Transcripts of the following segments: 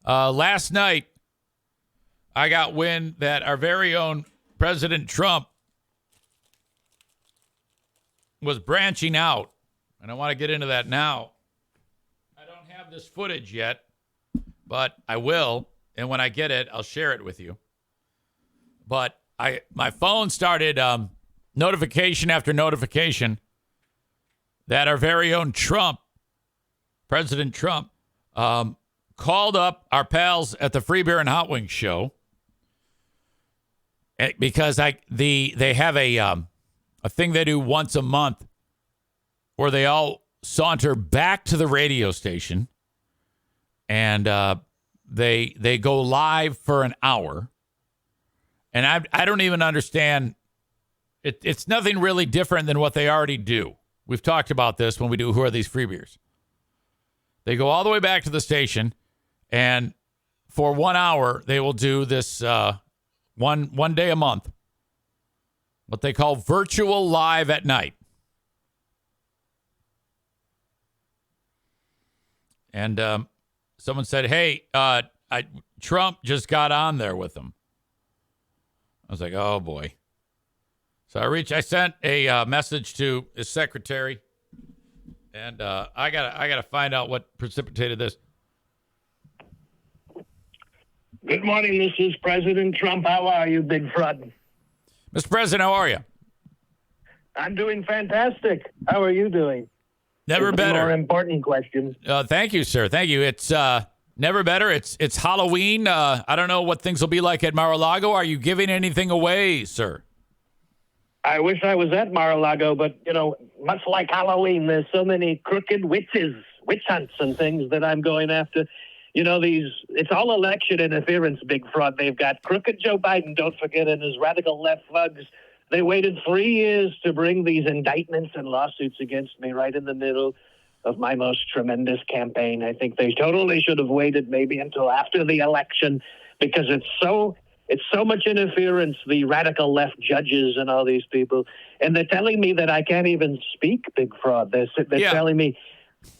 Last night, I got wind that our very own President Trump was branching out. And I want to get into that now. I don't have this footage yet, but I will. And when I get it, I'll share it with you. But my phone started notification after notification that our very own Trump, President Trump, called up our pals at the Free Beer and Hot Wings show because they have a thing they do once a month where they all saunter back to the radio station and they go live for an hour. And I don't even understand. It's nothing really different than what they already do. We've talked about this when we do Who Are These Free Beers? They go all the way back to the station, and for 1 hour, they will do this one day a month, what they call virtual live at night. And someone said, hey, Trump just got on there with them. I was like, oh, boy. So I sent a message to his secretary, and I gotta find out what precipitated this. Good morning. This is President Trump. How are you, Big Fraud? Mr. President, how are you? I'm doing fantastic. How are you doing? Never better. More important questions. Thank you, sir. Thank you. It's never better. It's Halloween. I don't know what things will be like at Mar-a-Lago. Are you giving anything away, sir? I wish I was at Mar-a-Lago, but, much like Halloween, there's so many crooked witch hunts and things that I'm going after. It's all election interference, Big Fraud. They've got crooked Joe Biden, don't forget, and his radical left thugs. They waited 3 years to bring these indictments and lawsuits against me right in the middle of my most tremendous campaign. I think they totally should have waited maybe until after the election because it's so much interference, the radical left judges and all these people. And they're telling me that I can't even speak, Big Fraud. They're telling me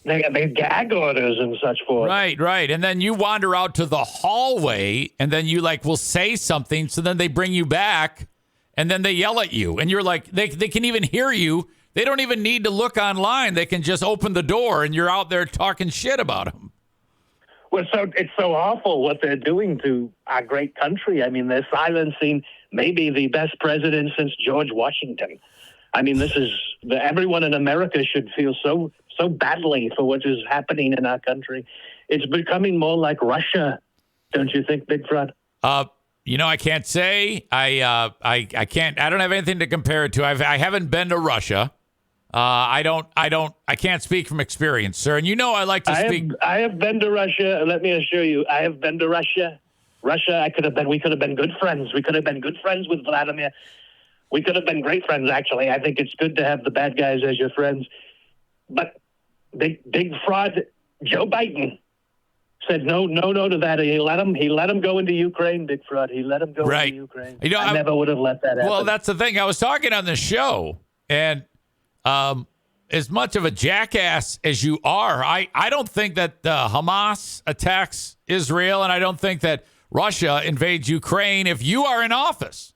they have gag orders and such forth. Right. And then you wander out to the hallway and then you will say something. So then they bring you back and then they yell at you. And you're like, they can even hear you. They don't even need to look online. They can just open the door and you're out there talking shit about them. Well, it's so awful what they're doing to our great country. I mean, they're silencing maybe the best president since George Washington. I mean, everyone in America should feel so badly for what is happening in our country. It's becoming more like Russia, don't you think, Big Fraud? I can't say. I can't. I don't have anything to compare it to. I haven't been to Russia. I can't speak from experience, sir. And I like to speak. I have been to Russia. Let me assure you, I have been to Russia. We could have been good friends. We could have been good friends with Vladimir. We could have been great friends, actually. I think it's good to have the bad guys as your friends. But big fraud, Joe Biden said no to that. He let him go into Ukraine, Big Fraud. He let him go into Ukraine. I never would have let that happen. Well, that's the thing. I was talking on the show, and as much of a jackass as you are, I don't think that Hamas attacks Israel, and I don't think that Russia invades Ukraine if you are in office.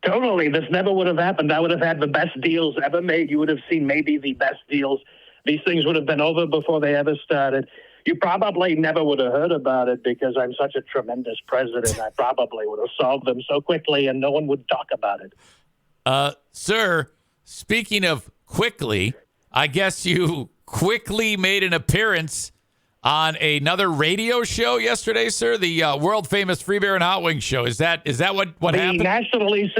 Totally. This never would have happened. I would have had the best deals ever made. You would have seen maybe the best deals. These things would have been over before they ever started. You probably never would have heard about it because I'm such a tremendous president. I probably would have solved them so quickly and no one would talk about it. Sir, speaking of quickly, I guess you quickly made an appearance on another radio show yesterday, sir. The world famous Free Beer and Hot Wings show. Is that what happened? The nationally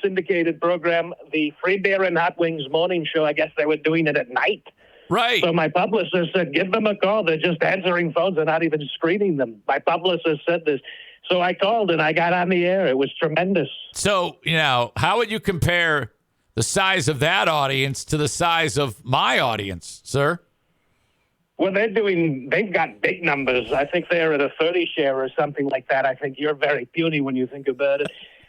syndicated program, the Free Beer and Hot Wings morning show. I guess they were doing it at night. Right. So my publicist said, give them a call. They're just answering phones. They're not even screening them. My publicist said this. So I called and I got on the air. It was tremendous. So, how would you compare the size of that audience to the size of my audience, sir? Well, they've got big numbers. I think they're at a 30 share or something like that. I think you're very puny when you think about it.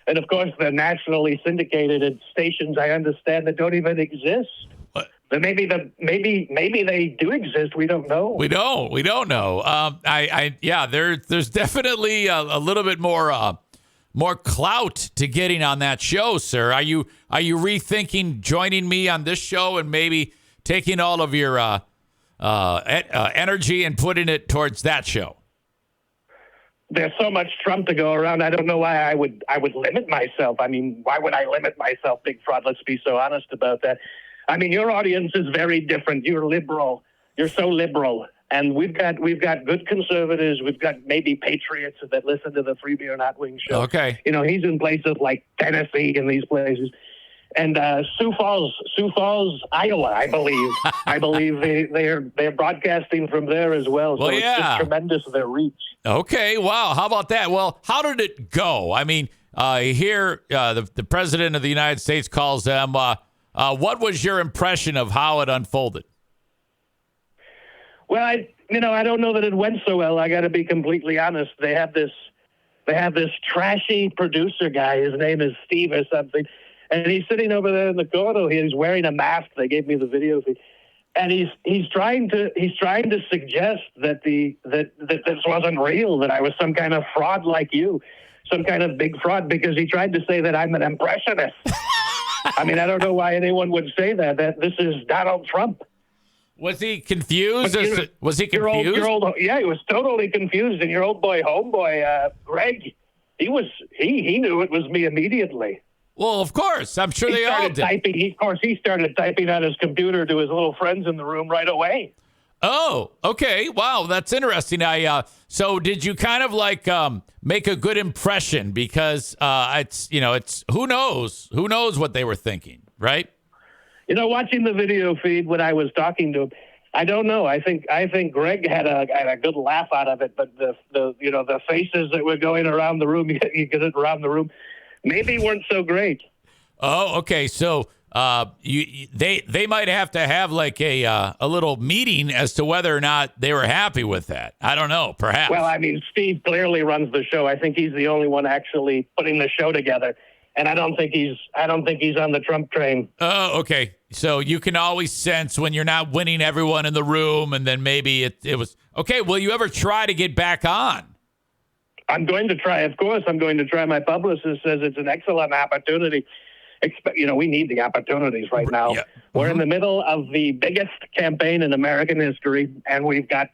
And, of course, the nationally syndicated stations, I understand, that don't even exist. maybe they do exist. We don't know. We don't know. There's definitely a little bit more clout to getting on that show, sir. Are you rethinking joining me on this show and maybe taking all of your energy and putting it towards that show? There's so much Trump to go around. I don't know why I would limit myself. I mean, why would I limit myself, Big Fraud? Let's be so honest about that. I mean, your audience is very different. You're liberal. You're so liberal. And we've got good conservatives. We've got maybe patriots that listen to the Free Beer Not Wing show. Okay. You know, he's in places like Tennessee and these places. And Sioux Falls, Iowa, I believe. I believe they're broadcasting from there as well. So it's just tremendous, their reach. Okay, wow. How about that? Well, how did it go? I mean, here the president of the United States calls them. What was your impression of how it unfolded? Well, I don't know that it went so well. I got to be completely honest. They have this trashy producer guy. His name is Steve or something. And he's sitting over there in the corner. He's wearing a mask. They gave me the video feed, and he's trying to suggest that this wasn't real, that I was some kind of fraud like you, some kind of big fraud, because he tried to say that I'm an impressionist. I mean, I don't know why anyone would say that this is Donald Trump. Was he confused? Was he confused? He was totally confused. And your old boy, homeboy, Greg, he knew it was me immediately. Well, of course. I'm sure they all did. He started typing on his computer to his little friends in the room right away. Oh, okay. Wow, that's interesting. So did you kind of like make a good impression? Because it's who knows what they were thinking, right? You know, watching the video feed when I was talking to him, I don't know. I think Greg had a good laugh out of it, but the faces that were going around the room, you get it around the room, maybe weren't so great. Oh, okay. So they might have to have like a little meeting as to whether or not they were happy with that. I don't know. Perhaps. Well, I mean, Steve clearly runs the show. I think he's the only one actually putting the show together, and I don't think he's on the Trump train. Oh, okay. So you can always sense when you're not winning everyone in the room, and then maybe it was okay. Will you ever try to get back on? I'm going to try. Of course, I'm going to try. My publicist says it's an excellent opportunity. We need the opportunities right now. Yeah. We're in the middle of the biggest campaign in American history, and we've got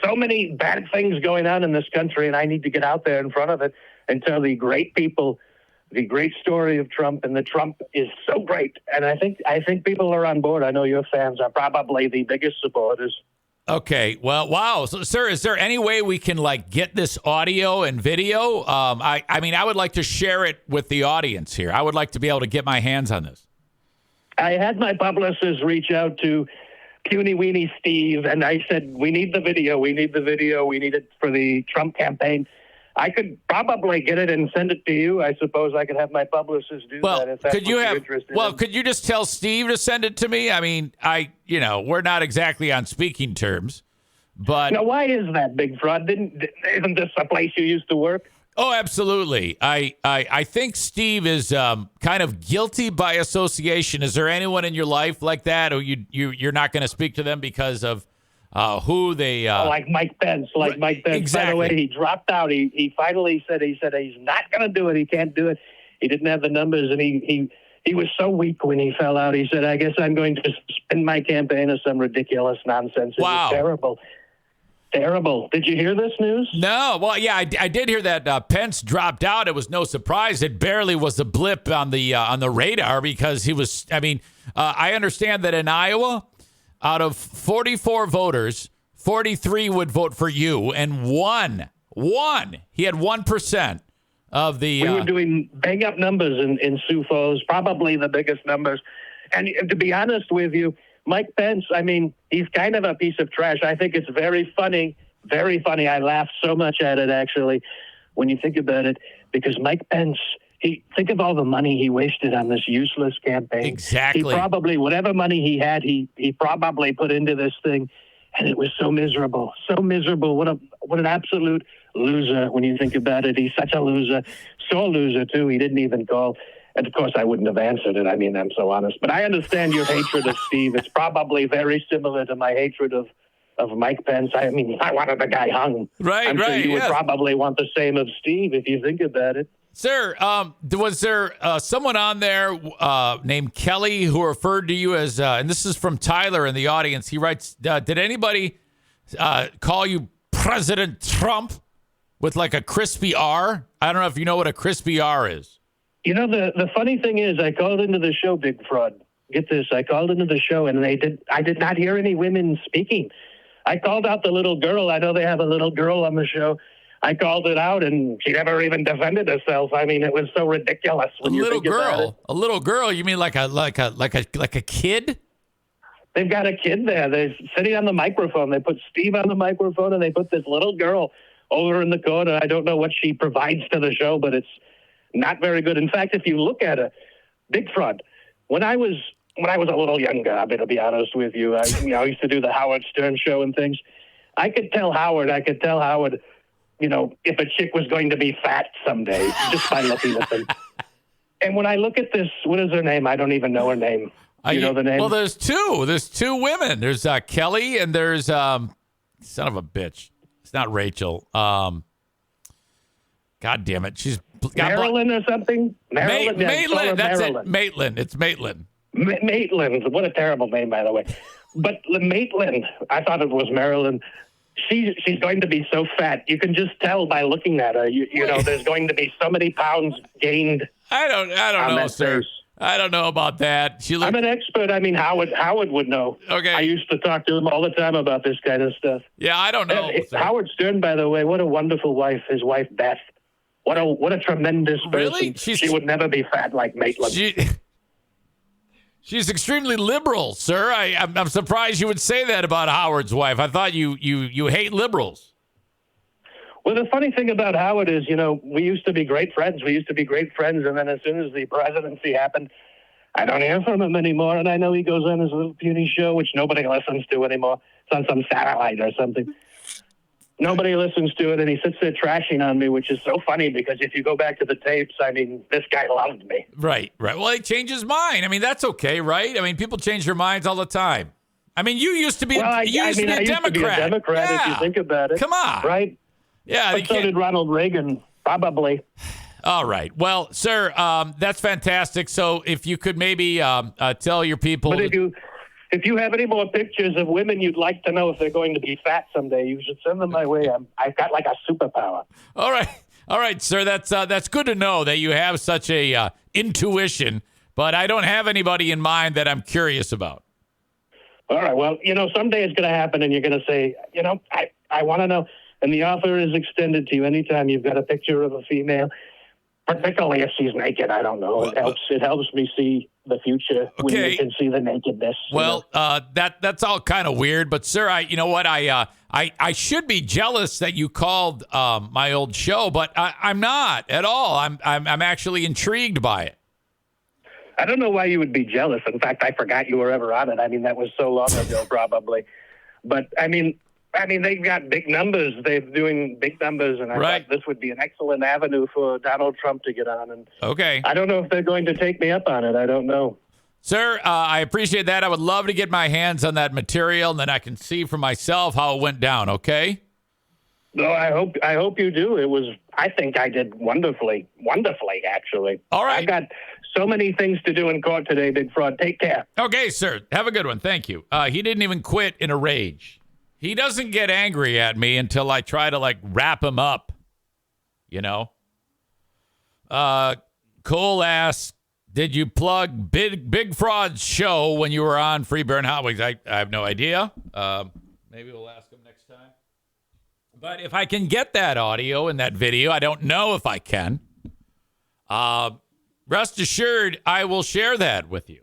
so many bad things going on in this country, and I need to get out there in front of it and tell the great people the great story of Trump, and the Trump is so great. And I think people are on board. I know your fans are probably the biggest supporters. Okay. Well, wow. So, sir, is there any way we can get this audio and video? I mean, I would like to share it with the audience here. I would like to be able to get my hands on this. I had my publicist reach out to Puny Weenie Steve, and I said, we need the video. We need the video. We need it for the Trump campaign. I could probably get it and send it to you. I suppose I could have my publicist do that if that's what you're interested in. Could you just tell Steve to send it to me? I mean, we're not exactly on speaking terms, but now why is that, Big Fraud? Isn't this a place you used to work? Oh, absolutely. I think Steve is kind of guilty by association. Is there anyone in your life like that, or you're not going to speak to them because of who they like Mike Pence, Mike Pence. Exactly. By the way, he dropped out. He finally said he's not going to do it. He can't do it. He didn't have the numbers, and he was so weak when he fell out. He said, "I guess I'm going to spend my campaign as some ridiculous nonsense." It was terrible. Did you hear this news? No. Well, yeah, I did hear that Pence dropped out. It was no surprise. It barely was a blip on the radar because he was. I mean, I understand that in Iowa, out of 44 voters, 43 would vote for you, and one, he had 1% of the. We were doing bang up numbers in Sioux Falls, probably the biggest numbers. And to be honest with you, Mike Pence, I mean, he's kind of a piece of trash. I think it's very funny, very funny. I laughed so much at it, actually, when you think about it, because Mike Pence, think of all the money he wasted on this useless campaign. Exactly. He probably, whatever money he had, he probably put into this thing, and it was so miserable, so miserable. What an absolute loser when you think about it. He's such a loser, so a loser too. He didn't even call. And of course, I wouldn't have answered it. I mean, I'm so honest. But I understand your hatred of Steve. It's probably very similar to my hatred of Mike Pence. I mean, I wanted the guy hung. Right, I'm sure you would probably want the same of Steve if you think about it. Sir, was there someone on there named Kelly who referred to you as, and this is from Tyler in the audience. He writes, did anybody call you President Trump with like a crispy R? I don't know if you know what a crispy R is. You know, the funny thing is I called into the show, Big Fraud. Get this. I called into the show, and I did not hear any women speaking. I called out the little girl. I know they have a little girl on the show. I called it out, and she never even defended herself. I mean, it was so ridiculous. When you think about it. A little girl? You mean like a kid? They've got a kid there. They're sitting on the microphone. They put Steve on the microphone, and they put this little girl over in the corner. I don't know what she provides to the show, but it's not very good. In fact, if you look at her, Big Fraud. When I was a little younger, I'm going to be honest with you. I used to do the Howard Stern show and things. I could tell Howard, if a chick was going to be fat someday just by looking at them. And when I look at this, what is her name? I don't even know her name. You know the name? Well, there's two. There's two women. There's Kelly, and there's son of a bitch. It's not Rachel. God damn it. She's Marilyn or something? Maitland. That's Marilyn. it. Maitland. It's Maitland. Maitland. What a terrible name, by the way. But Maitland, I thought it was Marilyn. She's going to be so fat. You can just tell by looking at her. You know, there's going to be so many pounds gained. I don't know, sir. Face. I don't know about that. I'm an expert. I mean, Howard would know. Okay. I used to talk to him all the time about this kind of stuff. Yeah, I don't know. Howard Stern, by the way, what a wonderful wife. His wife, Beth. What a tremendous person. Really? She would never be fat like Maitland. She's extremely liberal, sir. I'm surprised you would say that about Howard's wife. I thought you hate liberals. Well, the funny thing about Howard is, we used to be great friends. And then as soon as the presidency happened, I don't hear from him anymore. And I know he goes on his little puny show, which nobody listens to anymore. It's on some satellite or something. Nobody listens to it, and he sits there trashing on me, which is so funny because if you go back to the tapes, I mean, this guy loved me. Right. Well, he changed his mind. I mean, that's okay, right? I mean, people change their minds all the time. I mean, you used to be, I used to be a Democrat. If you think about it. Come on. Right? Yeah. But so did Ronald Reagan, probably. All right. Well, sir, that's fantastic. So if you could maybe tell your people. But if you have any more pictures of women you'd like to know if they're going to be fat someday, you should send them my way. I've got like a superpower. All right, sir. That's good to know that you have such a intuition. But I don't have anybody in mind that I'm curious about. All right. Well, someday it's going to happen, and you're going to say, I want to know. And the offer is extended to you anytime you've got a picture of a female, particularly if she's naked. I don't know. It helps me see the future when you can see the nakedness. Well, that's all kind of weird, but sir, I should be jealous that you called my old show, but I'm not at all. I'm actually intrigued by it. I don't know why you would be jealous. In fact, I forgot you were ever on it. I mean, that was so long ago, probably. But I mean, they've got big numbers. They're doing big numbers, and I thought this would be an excellent avenue for Donald Trump to get on. And okay. I don't know if they're going to take me up on it. I don't know. Sir, I appreciate that. I would love to get my hands on that material, and then I can see for myself how it went down, okay? No, I hope you do. I think I did wonderfully, actually. All right. I've got so many things to do in court today, Big Fraud. Take care. Okay, sir. Have a good one. Thank you. He didn't even quit in a rage. He doesn't get angry at me until I try to wrap him up. Cole asks, did you plug Big Fraud's show when you were on Free Beer and Hot Wings? I have no idea. Maybe we'll ask him next time. But if I can get that audio and that video, I don't know if I can. Rest assured, I will share that with you.